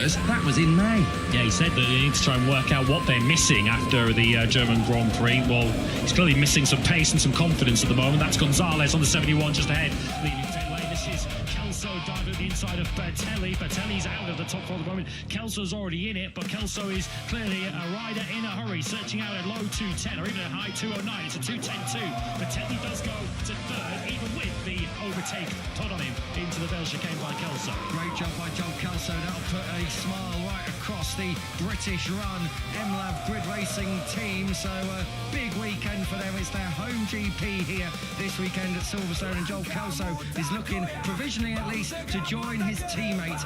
That was in May. Yeah, he said that they need to try and work out what they're missing after the German Grand Prix. Well, he's clearly missing some pace and some confidence at the moment. That's Gonzalez on the 71 just ahead, leaving pit lane. This is Kelso diving at the inside of Bertelli. Bertelli's out of the top four at the moment. Kelso's already in it, but Kelso is clearly a rider in a hurry, searching out a low 210 or even a high 209. It's a 210-2. Bertelli does go to third, even with the overtake put on him into the Bell chicane by Kelso. Great job by John Kelso. That'll put a smile right across the British run MLab Grid Racing team. So a big weekend for them. It's their home GP here this weekend at Silverstone, and Joel Kelso is looking, provisionally at least, to join his teammate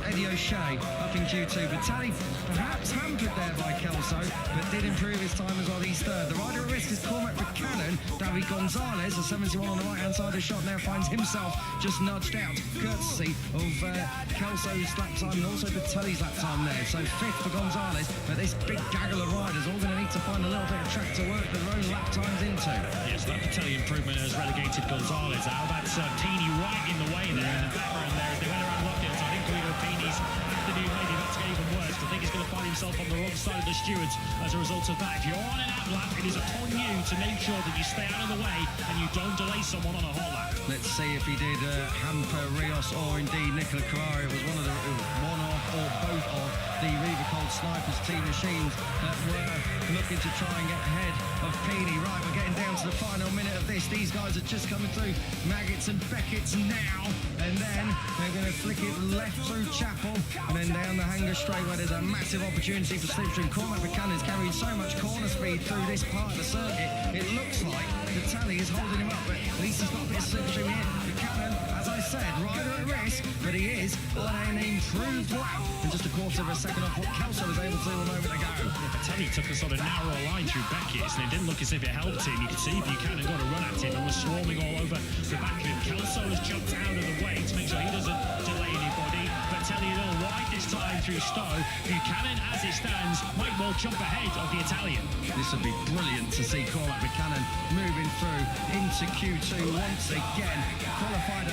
Eddie O'Shea up in Q2. Bertelli perhaps hampered there by Kelso, but did improve his time as well. He's third. The rider at risk is Cormac Buchanan. David Gonzalez, the 71 on the right-hand side of the shot, now finds himself just nudged out, courtesy of Kelso's lap time and also Bertelli's lap time there. So fifth for Gonzalez, but this big gaggle of riders all going to need to find a little bit of track to work their own lap times into. Yes, that Bertelli improvement has relegated Gonzalez out. That's Pini right in the way there in the background there as they went around lockdowns. I think Guido Pini's afternoon maybe that's get even worse. I think he's going to find himself on the wrong side of the stewards as a result of that. If you're on an out lap, it is upon you to make sure that you stay out of the way and you don't delay someone on a hot lap. Let's see if he did hamper Rios or indeed Nicola Carrara. It was one or both of the Reva Cold Snipers team machines that were looking to try and get ahead of Pini. Right, we're getting down to the final minute of this. These guys are just coming through Maggots and Beckett's now, and then they're going to flick it left through Chapel and then down the Hanger Straight where there's a massive opportunity for slipstream. Cormac Buchanan's carrying so much corner speed through this part of the circuit. It looks like the tally is holding him up, but at least he's got a bit of slipstream here. Buchanan, as I said, rider at risk, but he is on an improved lap and just a quarter of a second off what Kelso was able to do a moment ago. Bertelli took a sort of narrow line through Beckett's and it didn't look as if it helped him. You could see Buchanan got a run at him and was swarming all over the back of him. Kelso has jumped out of the way to make sure he doesn't delay anybody. Bertelli a little wide this time through Stowe. Buchanan, as it stands, might well jump ahead of the Italian. This would be brilliant to see Cormac Buchanan moving through into Q2 once again. Qualified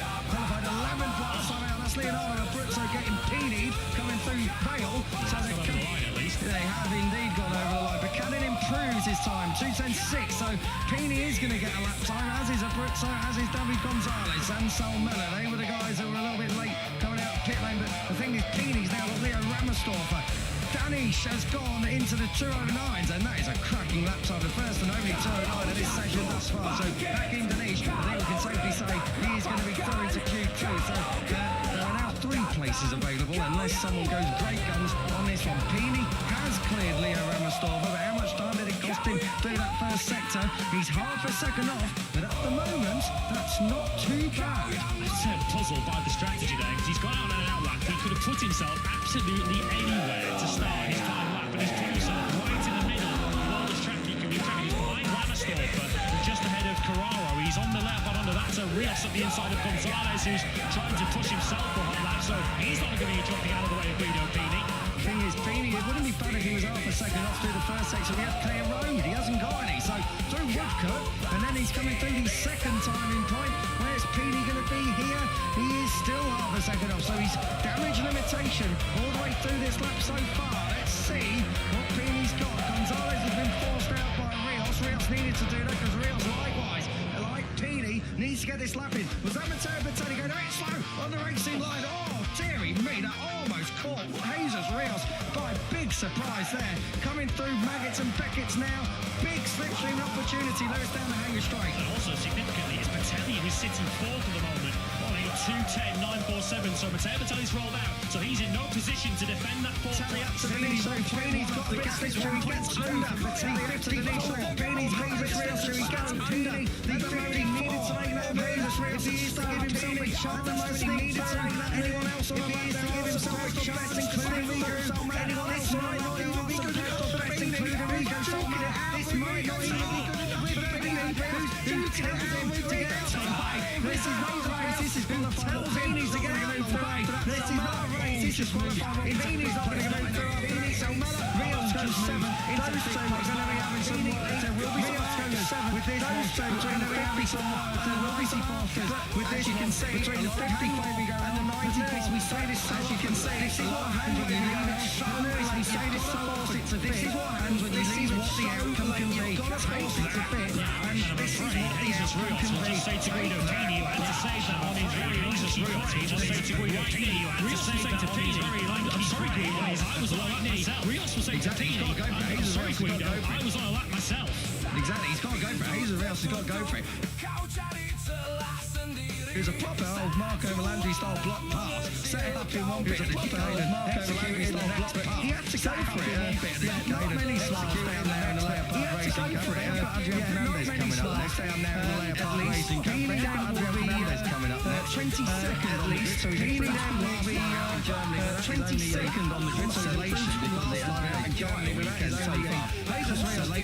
11th last time out. That's Leonardo Abruzzo getting Pini coming through Vale. So they got over the line at least. They have indeed gone over the line. Buchanan improves his time, 2:10.6. So Pini is going to get a lap time, as is Abruzzo, as is David Gonzalez and Sal Miller. They were the guys who were a little bit late coming out of pit lane, but the thing is, Pini's now got Leo Ramersdorfer. Danish has gone into the 209s, and that is a cracking lap time, the first and only 209 of this session thus far. So back in Danish, I think we can safely say he is going to be through into Q2. So there are now 3 places available, unless someone goes great guns on this one. Pini has cleared Leo Ramersdorfer, but how much time did it cost him through that first sector? He's half a second off, but at the moment, that's not too bad. I'm puzzled by the strategy there, because he's gone out on an out lap. He could have put himself absolutely anywhere to start his time lap, but he's put himself right in the middle of all this track. He could be tracking. He's behind Ramersdorfer, just ahead of Carraro. He's on the left, but under that to Rios at the inside of Gonzalez, who's trying to push himself for hot lap, so he's not going to be dropping out of the way of Guido Pini. The thing is, Pini, it wouldn't be bad if he was half a second off through the first section. He had clear road. He hasn't got any. So through Woodcote, and then he's coming through his second timing point. Where's Pini going to be here? He is still half a second off. So he's damage limitation all the way through this lap so far. Let's see what Pini's got. Gonzalez has been forced out by Rios. Rios needed to do that because Rios, likewise, like Pini, needs to get this lap in. Was that Matteo Bertelli going a bit slow on the racing line? Oh, dearie me, that almost caught Jesus Rios by big surprise there. Coming through Maggots and Beckett's now. Big slipstream opportunity. Lewis down the Hanger Straight. And also significantly is Bertelli, who's sitting 4th at the moment on a 2:10.947. So Matteo Bertelli's rolled out, so he's in no position to defend that 4th. Bertelli up to the knee, so Pini's got the gap. He gets through that. Bertelli up to the knee, so Pini's got the Rios. He goes Pini. The 50 needed to make that move. Rios, he is to give himself a chance. The most he needed to make that. Anyone else on the line to give himself a chance, including Rico. Anyone else might not even be good enough to best, including Rico. This might not even be good enough. Who tells him to get away? This is not a race. This is qualified. He needs to get away. This is not a race. This is qualified. He's not going to go through. Rios goes 7. Those two are going to be having some work. There will be Rios goes 7. With this, those two are going to be having some work. There will be some fasters. With this, you can see between the 55 and the 90. We say this, as you can see, this is what happens when you leave it so nice. We say this so fast it's a bit. This is what happens when you leave what the outcome can be. Fast it's a bit. And this is what the outcome can be. Just say to Guido Pini, you had to save that on his very line. Just say to Guido Pini, you had to save that on his very line. I'm sorry, Guido, I was on a lap myself. Rios will say to Pini, I'm sorry, Guido, I was on a lap myself. Exactly, he's got to go for it. He's Rios has got to go for it. There's a proper old Marco Melandri style block pass. Set it up in one bit. There's a proper old Marco Melandri style block pass. He had to go for it. Not many smiles down there in the layer park racing cup. Adrian Fernandez coming up next. Down there in the layer park racing cup. Adrian Fernandez coming up next. 22nd at least. So he will be Germany. 22nd on the consolation because it has been Germany weekend so far. Jesus Rios.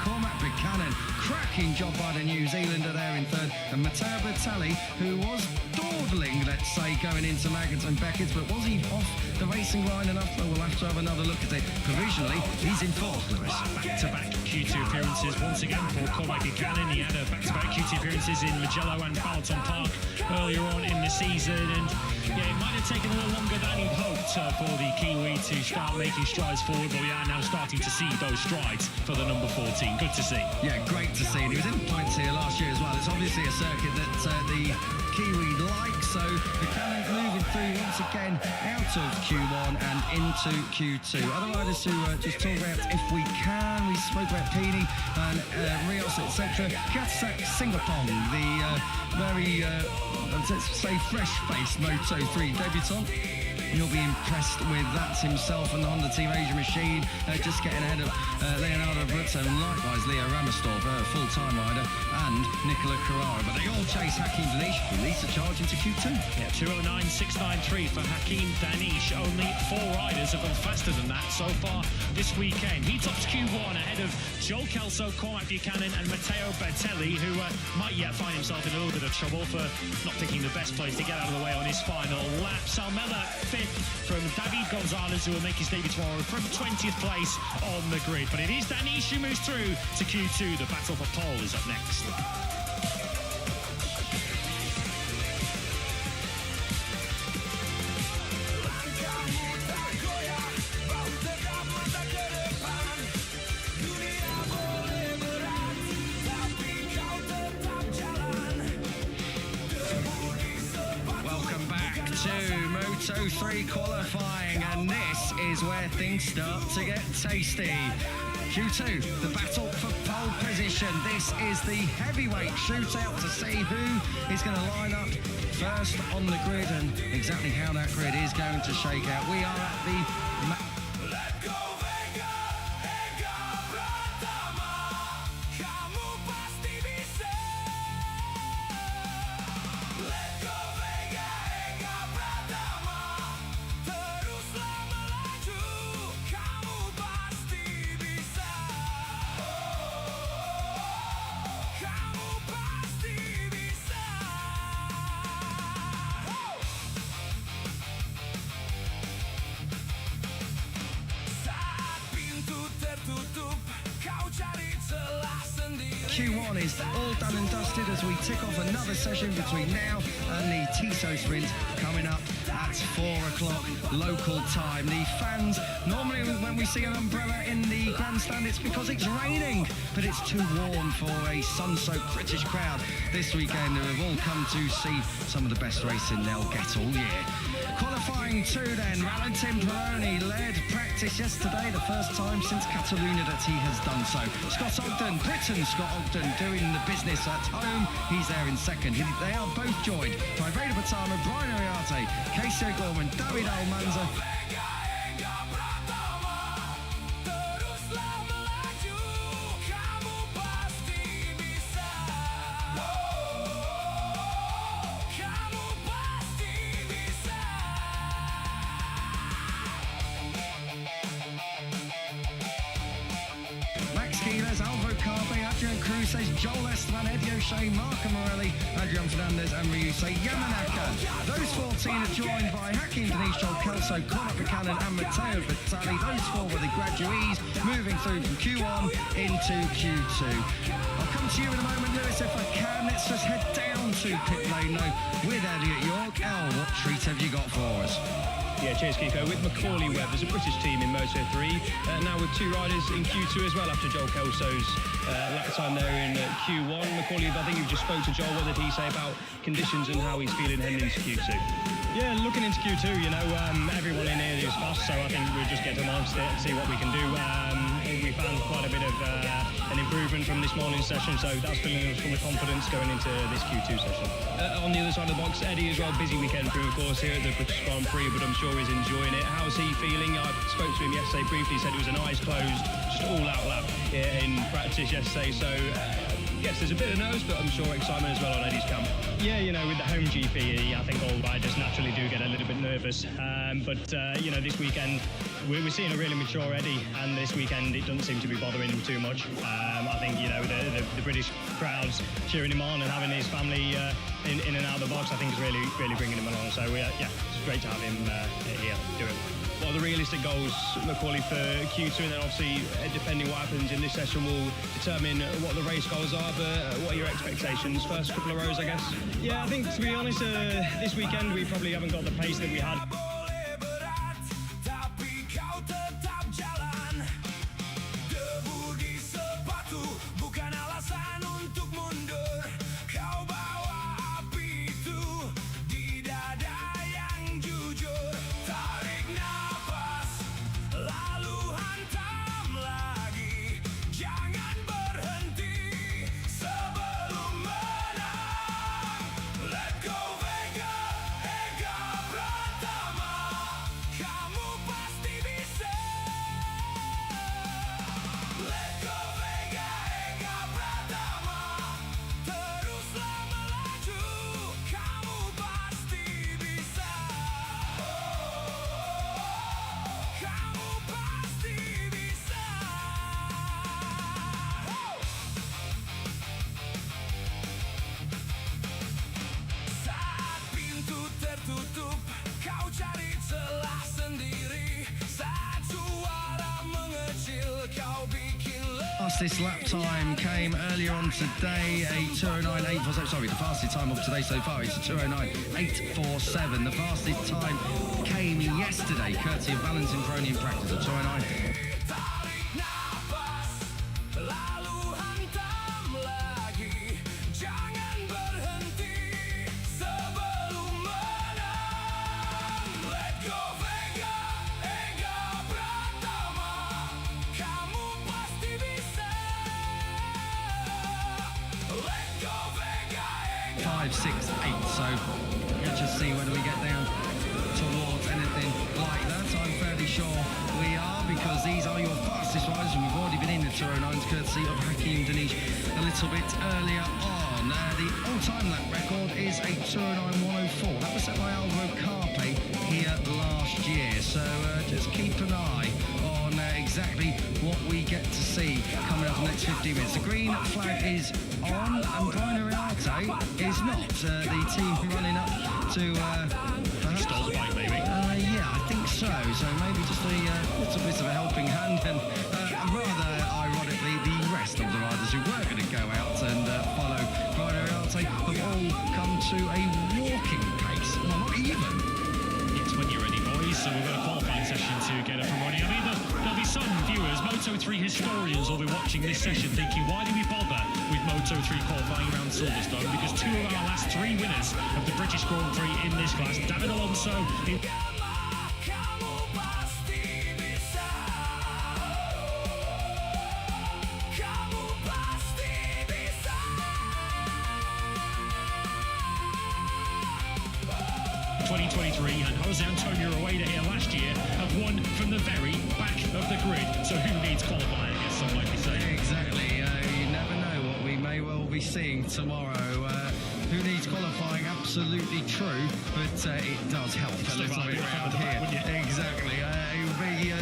Cormac Buchanan, cracking job by the New Zealander there in third, and Matteo Bertelli, who was dawdling, let's say, going into Maggotts and Beckett's, but was he off the racing line enough? Well, we'll have to have another look at it. Provisionally, he's in fourth, Lewis. Back-to-back Q2 appearances once again for Cormac Buchanan. He had a back-to-back Q2 appearances in Mugello and Balaton Park earlier on in the season, and yeah, it might have taken a little longer than he'd hoped for the Kiwi to start making strides forward, but we are now starting to see those strides for the number 14. Good to see. Yeah, great to see. And he was in points here last year as well. It's obviously a circuit that the Kiwi likes, so Buchanan's moving through once again out of Q1 and into Q2. Other riders to just talk about, if we can, we spoke about Pini and Rios, etc. Katsak Singapong, the very, let's say, fresh-faced Moto3 debutant. You'll be impressed with that himself and the Honda Team Asia machine, just getting ahead of Leonardo Brutto and likewise Leo Ramersdorf, a full-time rider, and Nicola Carrara. But they all chase Hakim Danish, who leads the charge into Q2. Yeah, 209.693 for Hakim Danish. Only 4 riders have gone faster than that so far this weekend. He tops Q1 ahead of Joel Kelso, Cormac Buchanan and Matteo Bertelli, who might yet find himself in a little bit of trouble for not picking the best place to get out of the way on his final lap. Salmela 5th from David Gonzalez, who will make his debut tomorrow from 20th place on the grid. But it is Danish who moves through to Q2. The battle for pole is up next. Moto3 qualifying, and this is where things start to get tasty. Q2, the battle for pole position. This is the heavyweight shootout to see who is going to line up first on the grid and exactly how that grid is going to shake out. We are at the Q1 is all done and dusted as we tick off another session between now and the Tissot Sprint coming up at 4 o'clock local time. The fans, normally when we see an umbrella in the grandstand, it's because it's raining, but it's too warm for a sun-soaked British crowd this weekend who have all come to see some of the best racing they'll get all year. Qualifying 2 then, Valentin Peroni led practice yesterday, the first time since Catalunya that he has done so. Scott Ogden, Britain Scott Ogden, doing the business at home. He's there in second. They are both joined by Veda ega, Brian Ariarte, Casey O'Gorman, David Almanza. Alvaro Carpe, Adrian Cruz, Joel Esteban, Eddie O'Shea, Marco Morelli, Adrian Fernandez and Ryusei Yamanaka. Those 14 are joined by Hakeem Denise, Joel Kelso, Conor Buchanan and Matteo Vitali. Those 4 were the graduees moving through from Q1 into Q2. I'll come to you in a moment, Lewis, if I can. Let's just head down to pit lane now with Elliot York. Al, what treat have you got for us? Yeah, cheers, Kiko. With Macaulay Webb, there's a British team in Moto3, now with 2 riders in Q2 as well after Joel Kelso's lap time there in Q1. Macaulay, I think you just spoke to Joel. What did he say about conditions and how he's feeling heading into Q2? Yeah, looking into Q2, you know, everyone in here is fast, so I think we'll just get amongst it and see what we can do. We found quite a bit of an improvement from this morning's session, so that's filling us full of confidence going into this Q2 session. On the other side of the box, Eddie as well, busy weekend for him, of course, here at the British Grand Prix, but I'm sure he's enjoying it. How's he feeling? I spoke to him yesterday briefly, he said it was an eyes closed, just all-out lap in practice yesterday, so yes, there's a bit of nerves, but I'm sure excitement as well on Eddie's camp. Yeah, you know, with the home GP, I think all riders naturally do get a little bit nervous. You know, this weekend we're seeing a really mature Eddie, and this weekend it doesn't seem to be bothering him too much. I think, you know, the British crowds cheering him on and having his family in and out of the box, I think is really bringing him along. So yeah, it's great to have him here doing it. What are the realistic goals, Macaulay, for Q2? And then obviously, depending what happens in this session will determine what the race goals are, but what are your expectations? First couple of rows, I guess? Yeah, I think, to be honest, this weekend we probably haven't got the pace that we had. Fastest lap time came earlier on today, a 2:09.847. Sorry, the fastest time of today so far is a 2:09.847. The fastest time came yesterday, courtesy of Valentin Peroni in practice, a 2:09. Five, 6, 8, so let's just see whether we get down towards anything like that. I'm fairly sure we are, because these are your fastest riders, and we've already been in the 2:09s courtesy of Hakeem Denise a little bit earlier on. The all-time lap record is a 2:09.104. That was set by Alvaro Carpe here last year, so just keep an eye on exactly what we get to see coming up in the next 15 minutes. The green flag is on, and Brian Ariarte is not. The team running up to Stall's bike, maybe. Yeah, I think so. So maybe just a little bit of a helping hand, and rather ironically, the rest of the riders who were going to go out and follow Brian Ariarte have all come to a walking pace. Well, not even. It's when you're ready, boys. So we've got a qualifying session to get up and running. I mean, there'll be some viewers. Moto3 historians will be watching this session thinking, why do we bother with Moto3 qualifying around Silverstone? Because 2 of our last 3 winners of the British Grand Prix in this class, David Alonso in 2023 and Jose Antonio Rueda here last year have won from the very back of the grid. So who needs qualifying, I guess some might be saying. Exactly. You never know what we may well be seeing tomorrow. Who needs qualifying? Absolutely true, but it does help a little bit around here. Exactly. It will be... a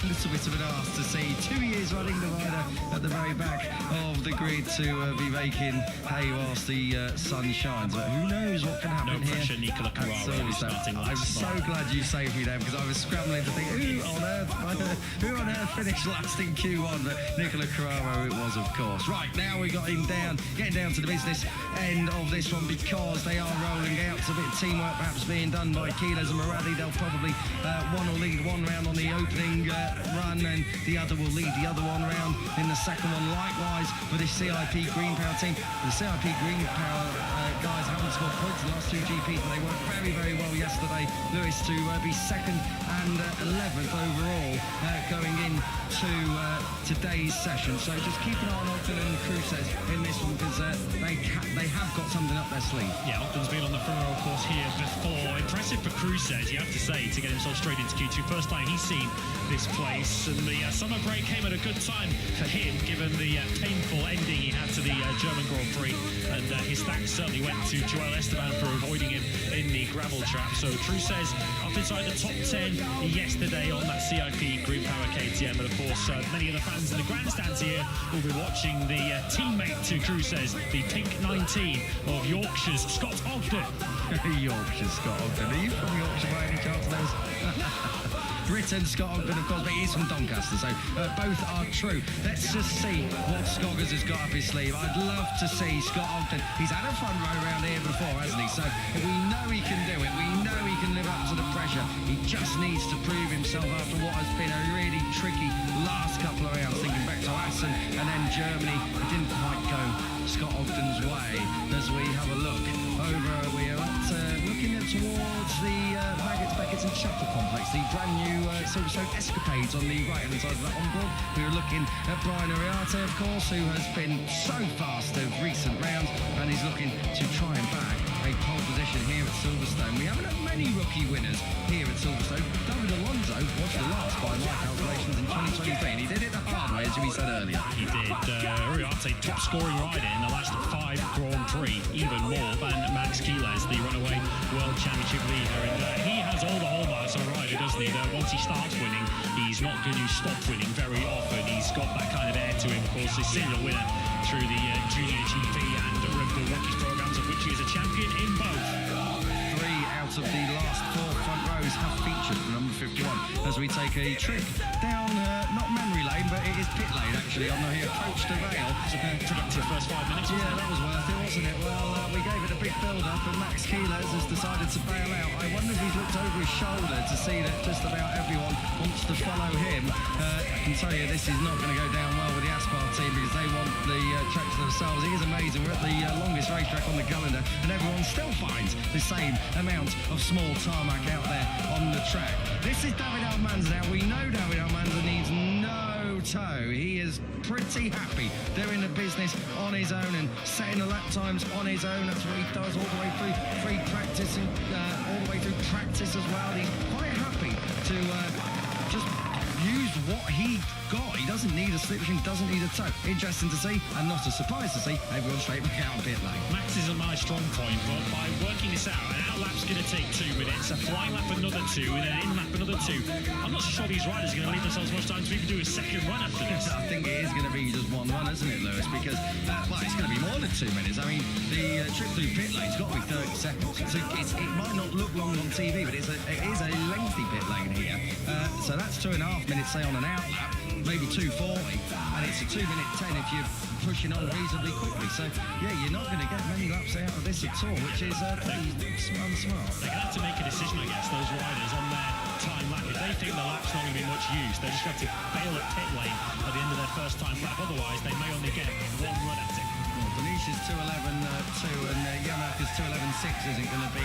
little bit of an arse to see 2 years running the rider at the very back of the grid to be making hay whilst the sun shines. But who knows what can happen no pressure, here. Nicola Carraro starting. I'm so glad you saved me there because I was scrambling to think who on earth finished last in Q1, but Nicola Carraro it was, of course. Right, now we got him down, getting down to the business end of this one because they are rolling out. It's a bit of teamwork perhaps being done by Keyless and Maradi. They'll probably one will lead one round on the opening run and the other will lead the other one round in the second one. Likewise for the CIP Green Power team. The CIP Green Power guys haven't scored points the last 2 GPs, but they worked very, very well yesterday, Lewis, to be second and 11th overall going into today's session. So just keep an eye on Ogden and Cruces in this one because they have got something up their sleeve. Yeah, Ogden's been on the front row, of course, here before. Impressive for Cruces, you have to say, to get himself straight into Q2. First time he's seen this place, and the summer break came at a good time for him, given the painful ending he had to the German Grand Prix, and his thanks certainly went to Joel Esteban for avoiding him in the gravel trap. So Cruces up inside the top 10 yesterday on that CIP Green Power KTM, and of course many of the fans in the grandstands here will be watching the teammate to Cruces, the pink 19 of Yorkshire's Scott Ogden. Yorkshire Scott Ogden. Are you from Yorkshire by any chance, Liz? Britain, Scott Ogden, of course, but he's from Doncaster, so both are true. Let's just see what Scoggers has got up his sleeve. I'd love to see Scott Ogden. He's had a front row around here before, hasn't he? So we know he can do it. We know he can live up to the pressure. He just needs to prove himself after what has been a really tricky last couple of rounds. Thinking back to Assen and then Germany, it didn't quite go Scott Ogden's way. As we have a look over, we are looking towards the Baggett's, Beckett's and Chapel complex, the brand new Silverstone Escapades on the right-hand side of that onboard. We were looking at Brian Ariarte, of course, who has been so fast of recent rounds, and he's looking to try and bag a pole position here at Silverstone. We haven't had many rookie winners here at Silverstone. David Alonso was the last by my calculations in 2023, and he did it the hard way, as we said earlier. He did. Ariarte, top scoring rider in the last 5 Grand Prix, even more than Max Keyless, the runaway World Championship leader. And he has all the hallmarks of a rider, doesn't he? That once he starts winning, he's not going to stop winning very often. He's got that kind of air to him. Of course, he's seen a winner through the Junior GP and the Rookies programs, of which he is a champion in both. 3 out of the last 4 front rows have featured number 51 as we take a trip down, not memory lane, but it is pit lane actually on the approach to Vale. It's a productive first 5 minutes. Yeah, that was worth it, wasn't it? Well, we gave it a big build-up and Max Keyless has decided to bail out. I wonder if he's looked over his shoulder to see that just about everyone wants to follow him. I can tell you this is not going to go down well with the Aspar team because they want the track to themselves. It is amazing. We're at the longest racetrack on the calendar and everyone still finds the same amount of small tarmac out there on the track. This is David Almanza now. We know David Almanza needs no toe. He is pretty happy doing the business on his own and setting the lap times on his own. That's what he does all the way through free practice and all the way through practice as well. He's quite happy to just use what he got. He doesn't need a slip machine, doesn't need a toe. Interesting to see and not a surprise to see everyone straight back out of pit lane. Max isn't my strong point, but by working this out, an out lap's going to take 2 minutes, a flying lap another 2, and an in lap another 2. I'm not so sure these riders are going to leave themselves much time to even do a second run after this. I think it is going to be just 1 run, isn't it, Lewis? Because, well, it's going to be more than 2 minutes. I mean, the trip through pit lane's got to be 30 seconds. So it might not look long on TV, but it is a lengthy pit lane here. So that's 2.5 minutes, say, on an out lap. Maybe 2:40, and it's a 2:10 if you pushing on reasonably quickly. So, yeah, you're not going to get many laps out of this at all, which is pretty unsmart. They're going to have to make a decision, I guess, those riders on their time lap. If they think the lap's not going to be much use, they just have to bail at pit lane at the end of their first time lap. Otherwise, they may only get one run at it. Well, Denish's 2:11.2 and Yamaha's 2:11.6 isn't going to be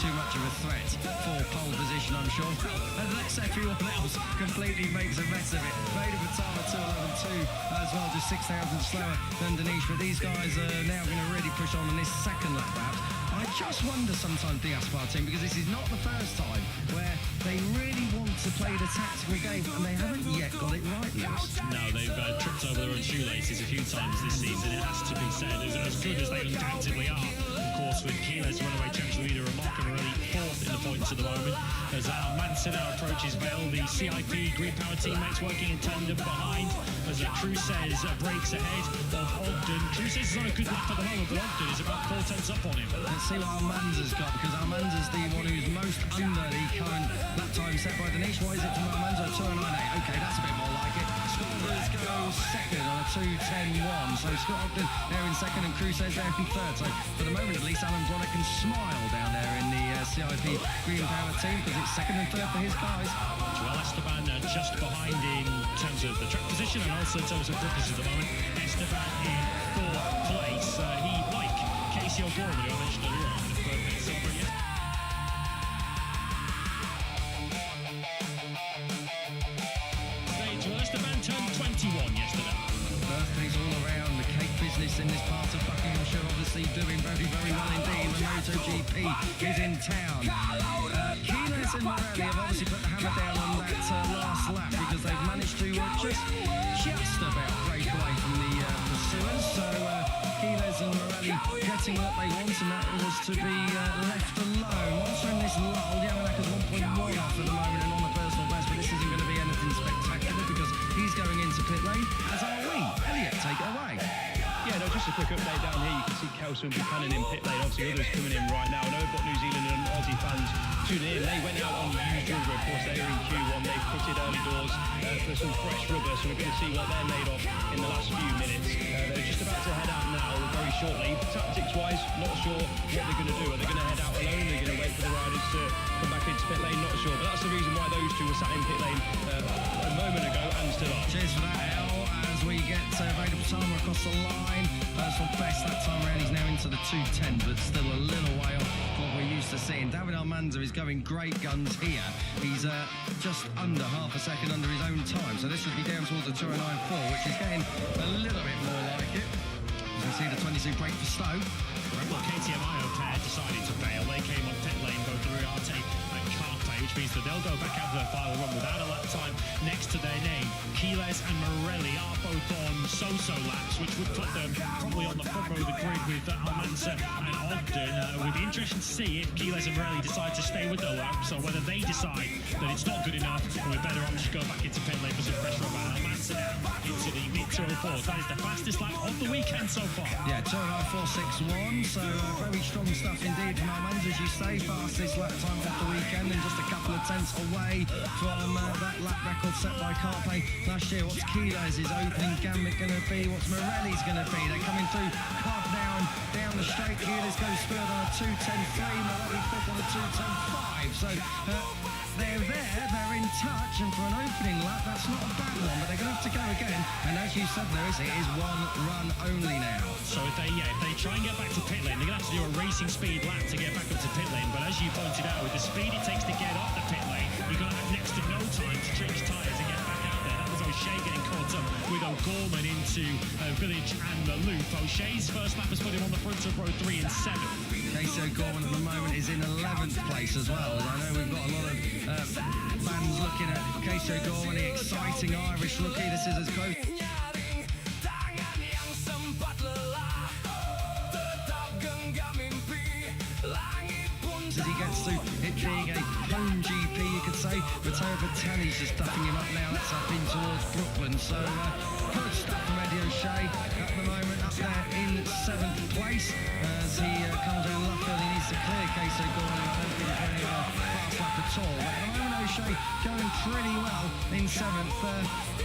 too much of a threat for pole position, I'm sure. And let's say everyone else completely makes a mess of it. Veda ega 2:11.2 as well, just 6,000 slower than Denish. But these guys are now going to really push on in this second lap perhaps. I just wonder sometimes, the Aspar team, because this is not the first time where they really want to play the tactical game and they haven't yet got it right, Lewis. No, they've tripped over their own shoelaces a few times this season, it has to be said. As good as they undoubtedly are, of course, with Keyless runaway championship leader remarkably really fourth in the points at the moment. As Manson now approaches Vale, the CIP Green Power teammates working in tandem behind. As Cruces breaks ahead of Ogden. Cruces is on a good lap at the moment, but Ogden is about 4 tenths up on him. Let's see what Almanza's got, because Almanza's the one who's most under the current lap time set by Denish. What is it from Almanza? 2:09.8. Okay, that's a bit more like it. Scott Ogden goes second on a 2:10.1. So Scott Ogden there in second and Cruces there in third. So for the moment at least, Alan Bronick can smile down there in the CIP Green Power team, because it's second and third for his guys. Joel Esteban just behind in terms of the track position and also in terms of purposes at the moment. Esteban in fourth place. He, like Casey O'Gorman, who I mentioned earlier on, his birthday celebrating. Joel Esteban turned 21 yesterday. Birthdays all around, the cake business in this part of Buckinghamshire obviously doing very, very well indeed. The MotoGP is in town. Keyless and Morelli have obviously put the hammer down on that last lap, because they've managed to just about break away from the pursuers. So Keyless and Morelli getting what they want, and that was to be left alone. Also in this lull, Yamanaka's 1.1 off at the moment and on the personal best, but this isn't going to be anything spectacular because he's going into pit lane, as are we. Elliot, take it away. Yeah, no, just a quick update down here. You can see Kelso and Buchanan in pit lane. Obviously, others coming in right now. I know we've got New Zealand and Aussie fans tuning in. They went out on used rubber. Of course, they were in Q1. They fitted early doors for some fresh rubber. So we're going to see what they're made of in the last few minutes. They're just about to head out now very shortly. Tactics-wise, not sure what they're going to do. Are they going to head out alone? Are they going to wait for the riders to come back into pit lane? Not sure. But that's the reason why those two were sat in pit lane a moment ago and still are. Cheers for that, Al, as we get Veda ega across the line. Personal best that time around, he's now into the 2:10, but still a little way off what we're used to seeing. David Almanza is going great guns here. He's just under half a second under his own time, so this would be down towards the 2:09.4, which is getting a little bit more like it. As we see the 22 break for Stowe. Well, KTM pair decided to bail. They came on pit lane, both Uriarte and Carpe, which means that they'll go back out for their final run without a lap time next to their name. Keyless and Morelli are both on so-so laps, which would put them probably on the front row of the grid with Almanza and Ogden. It would be interesting to see if Keyless and Morelli decide to stay with their laps, or whether they decide that it's not good enough and we're better off just go back into pit lane for some fresh rubber. Almanza now into the mid-204s. That is the fastest lap of the weekend so far. Yeah, 2:09.461, so very strong stuff indeed from Almanza, as you say. Fastest lap time of the weekend and just a couple of tenths away from that lap record set by Carpe last year. What's Keyles's opening gambit going to be? What's Morelli's going to be? They're coming through Carpe now and down the straight. Keyless goes third on a 2:10.3, Morelli fifth on a 2:10.5. So they're there, they're in touch, and for an opening lap, that's not a bad one, but they're going to have to go again. And as you said, Lewis, it is one run only now. So if they try and get back to pit lane, they're going to have to do a racing speed lap to get back up to pit lane. But as you pointed out, with the speed it takes to get off the pit lane, you're going to have next to no time to change tyres and get back out there. That was O'Shea getting caught up with O'Gorman into Village and the Loop. O'Shea's first lap has put him on the front of row 3 and 7. Casey O'Gorman at the moment is in 11th place as well. I know we've got a lot of fans looking at Casey O'Gorman, the exciting Irish rookie. This is as close as he gets to it being a home GP, you could say. Matteo Bertelli's just ducking him up now. That's up in towards Brooklyn. So good stuff from Eddie O'Shea at the moment, up there in 7th place as he comes in lucky. He needs to clear Casey O'Gorman. I don't think he's going fast lap at all. But at the moment, O'Shea going pretty well in 7th.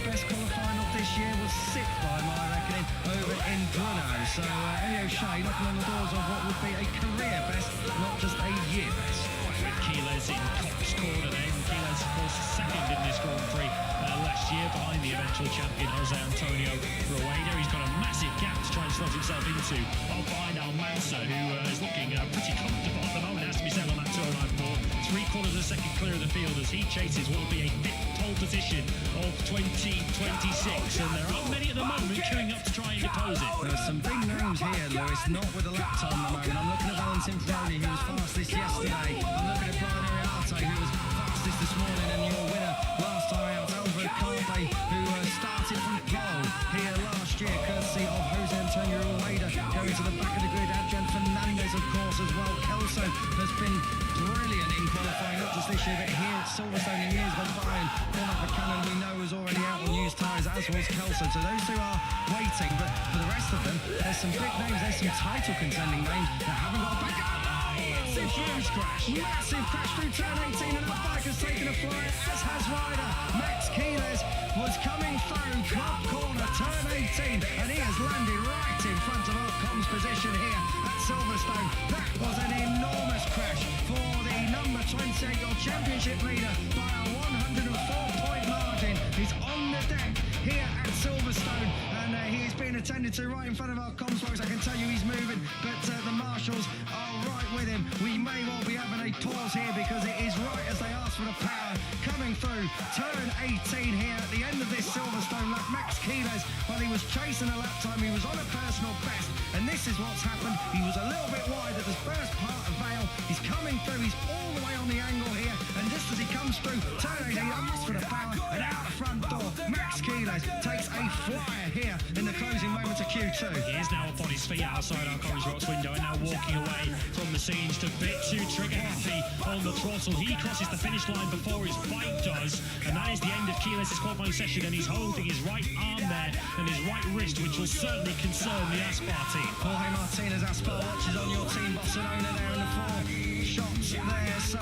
Best qualifying of this year was 6th by my reckoning over in Brno. So Elio Shea knocking on the doors of what would be a career best, not just a year best. With Keyless in Cox corner then. Keyless, of course, second in this Grand Prix last year behind the eventual champion Jose Antonio Rueda. He's got a massive gap to try and slot himself into behind Almanza, who is looking pretty comfortable at the moment, has to be said, on that 209.4. 3/4 of a second clear of the field as he chases what will be a fifth pole position of 2026. And there aren't many at the moment queuing up to try and depose it. There's some big names here, Lewis, not with a lap time at the moment. I'm looking at Valentin Ferroni, who was fastest yesterday. I'm looking at Brian Ariarte, who was fastest this morning, and your winner last time out, Alvaro Carpe, who started from pole here last year, courtesy of Jose Antonio Rueda, going to the back of the grid. Adrian Fernandez, of course, as well. Kelso has been brilliant in qualifying, not just this year, but here at Silverstone in years gone by. And Cormac McCannon, we know, is already out on used tyres, as was Kelso. So those two are waiting, but for the rest of them, there's some big names, there's some title contending names that haven't got back up. It's a huge crash, massive crash through turn 18, and our bike has taken a fly, as has Ryder. Max Keyless was coming through Club Corner, turn 18, and he has landed right in front of Occon's position here at Silverstone. That was an enormous crash for the number 28, your championship leader, by a 104-point margin. He's on the deck here at Silverstone, and he is being attended to right in front of our comms box. I can tell you he's moving, but the marshals are right with him. We may well be having a pause here because it is right as they ask for the power coming through turn 18 here at the end of this Silverstone lap. Max Keyless, while he was chasing a lap time, he was on a personal best, and this is what's happened. He was a little bit wide at the first part of Vale. He's coming through, he's all the way on the angle here, and just as he comes through turn 18, he asks for the power, and out the front door, Max Keyless takes a flyer here in the closing moments of Q2. He is now up on his feet outside our Cornish Rocks window and now walking away from the scenes, a bit too trigger happy on the throttle. He crosses the finish line before his bike does, and that is the end of Keyless's qualifying session, and he's holding his right arm there and his right wrist, which will certainly concern the Aspar team. Jorge Martinez, Aspar watches on your team, Barcelona there in the 4 shots there, so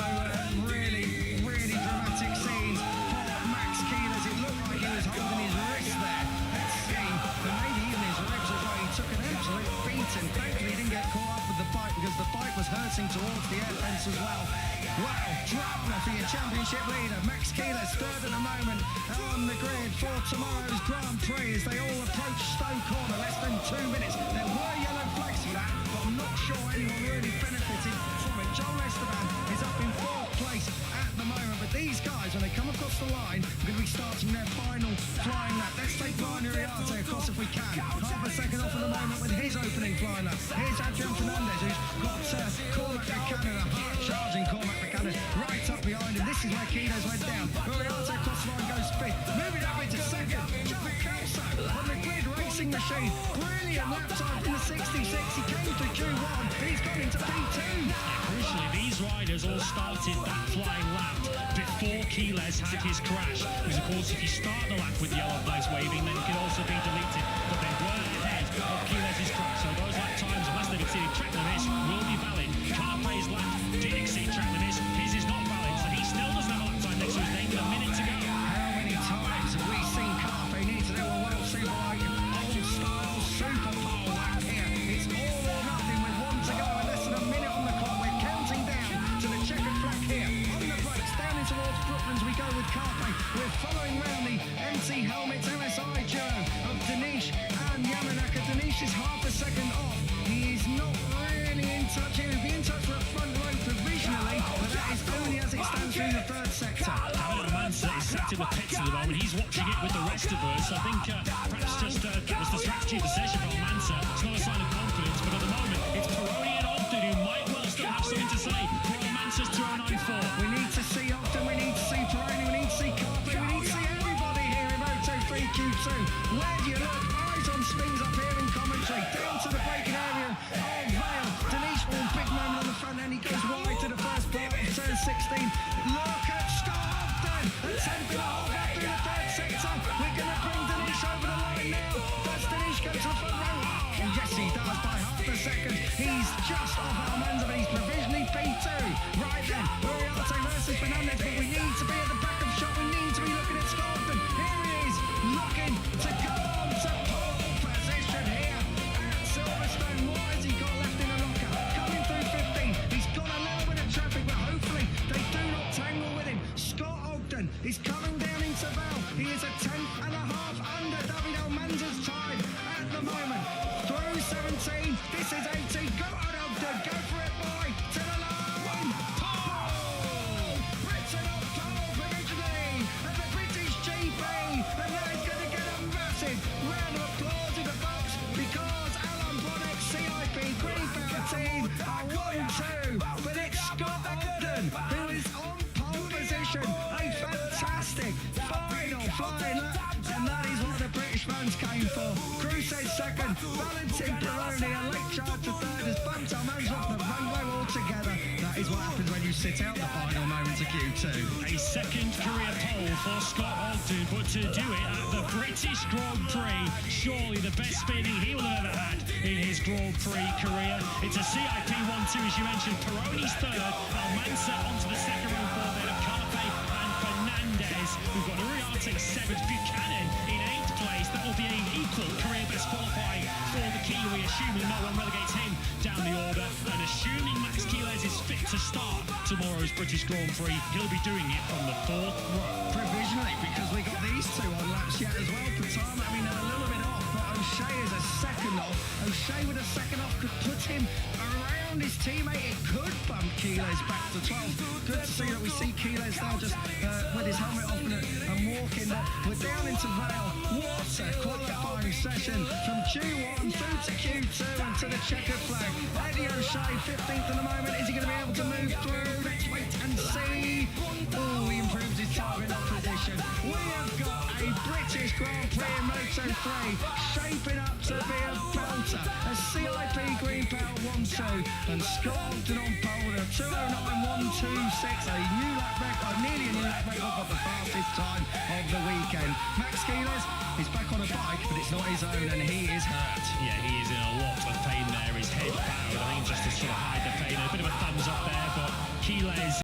really, really dramatic scenes for Max Keyless. It looked like he was holding his wrist there. Let's see, but maybe even his ribs as well. He took an absolute beating. Thankfully he didn't get caught up with the bike because the bike was hurting towards the air fence as well. Wow, drama for your championship leader. Max Keyless third at the moment on the grid for tomorrow's Grand Prix as they all approach Stowe Corner. Less than 2 minutes. There were yellow flags for that, but I'm not sure anyone really benefited from it. Joel Esteban is up in 4th place at the moment, but these guys, when they come across the line, are going to be starting their final flying lap. Let's take Brian Ariarte across if we can. Half a second off at the moment with his opening flying lap. Here's Adrian Fernandez, who's got Cormac McCannon, a hard-charging Cormac McCannon, right up behind him. This is where Keyless went down. Ariarte across the line goes fifth. Moving up into second. Joe Kelso on the grid racing machine. Brilliant lap time from the 66. He came to Q1. He's gone into P2. Crucially, these riders all started that flying lap before Keyless had his crash. Because, of course, if you start the lap with yellow flags waving, then it can also be deleted. But they were ahead of Keyless's crash. So those lap times, unless they've exceeded track limits, will be valid. Carpe's lap did exceed track limits. His is not valid, so he still doesn't have a lap time next to his name with a minute to go. How many times have we seen Carpe need to do a World Superbike old-style super pole lap here? It's all or nothing with 1 to go and less than a minute on the clock. We're counting down to the checkered flag here. On the brakes, down in towards Brooklands we go with Carpe. We're following round the MC Helmets LSI duo of Dinesh and Yamanaka. Dinesh is half a second off. He is not really in touch here. He'll be in touch for a front row provisionally, but that is only as it stands through the 3rd sector. Almanza is sat in the pits at the moment. He's watching it with the rest of us. I think perhaps just that was the strategy of the session for Almanza. It's not a sign of confidence, but at the moment it's Peroni and Ogden who might well still have something to say for Almanza's 209.4. We need to see Ogden, we need to see Peroni, we need to see Carpe, we need to see everybody here in Moto3 Q2. Where do you look? Eyes on spins up here in commentary. Down to the braking area of Vale. Dinesh, big moment on the front end. He goes wide to the first part of turn 16. Look at Scott Ogden. A 10.5 lap through the 3rd sector. We're going to bring Dinesh over the line now. Does Dinesh go to the front row? Oh, yes, he does by half a second. He's just off Almanza, but he's provisionally P2. Right then, Ariarte versus Fernandez, but we need to be at the back of shot. We need to be looking at Scott Ogden. Here he is, looking to go on to pole position here is 17, this is 18, go on Ogden, go for it boy, to the line, pole! Britain on pole provisionally, and the British GP, and now he's going to get a massive round of applause in the box, because Alan Bonnet, CIP Greenbelt team are 1-2, but it's Scott Ogden who is on pole position, a fantastic final flying lap, and that is what the British fans came for. Crusade second, Valentin Peroni and Lake Charles third as Bantam hands off the runway altogether. That is what happens when you sit out the final moments of Q2. A second career pole for Scott Ogden, but to do it at the British Grand Prix, surely the best feeling he will have ever had in his Grand Prix career. It's a CIP 1-2, as you mentioned. Peroni's third, Almanza onto the second row for then of Carpe and Fernandez. We've got Uriarte seventh, Buchanan in eighth place. That will be an equal career best qualifying for the Kiwi, assuming no one relegates him down the order, and assuming Max Keeles is fit to start tomorrow's British Grand Prix, he'll be doing it from the fourth row. Provisionally, because we got these two on laps yet as well. Patama, I mean, a little bit off, but O'Shea is a second off. O'Shea with a second off could put him around his teammate. It could bump Keeles back to 12th. Good to see that we see Keeles now just with his helmet off and walking. We're down into Vale. What a qualifying session from Q1 through to Q2 and to the checkered flag. Eddie O'Shea, 15th at the moment. Is he going to be able to move through? Let's wait and see. Oh, he improves his target off position. We have got a British Grand Prix in Moto3 shaping up to be a belter. A CIP Green Belt 1-2 and Scott Ogden on pole with a 2:09.126, a new lap record, nearly a new lap record, but the fastest time of the weekend. Max Keeles is back on a bike, but it's not his own, and he is hurt. Yeah, he is in a lot of pain there. His head bowed, I think just to sort of hide the pain. A bit of a thumbs up there, but Keeles